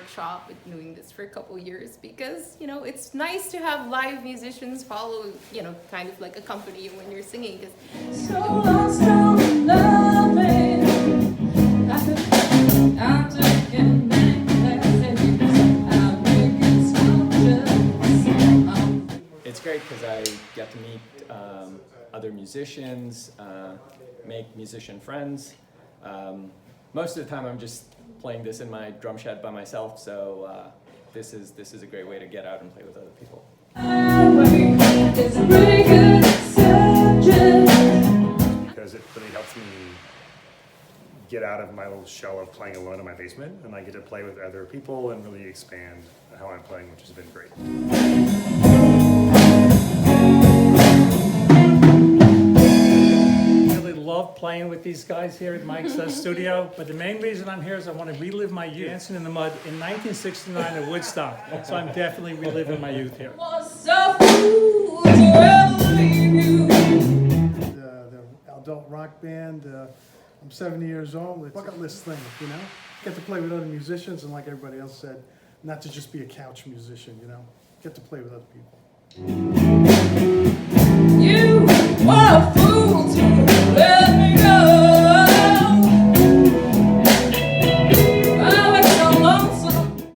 workshop, been doing this for a couple years because, you know, it's nice to have live musicians follow, you know, kind of like accompany you when you're singing. Cause so lost on loving. I'm taking It's great because I get to meet other musicians, make musician friends. Most of the time I'm just playing this in my drum shed by myself, so this is a great way to get out and play with other people. It's a pretty good subject. Because it really helps me get out of my little shell of playing alone in my basement, and I get to play with other people and really expand how I'm playing, which has been great. Love playing with these guys here at Mike's studio, but the main reason I'm here is I want to relive my youth dancing in the mud in 1969 at Woodstock. So I'm definitely reliving my youth here. The adult rock band. I'm 70 years old. It's a bucket list thing, you know. Get to play with other musicians, and like everybody else said, not to just be a couch musician, you know. Get to play with other people.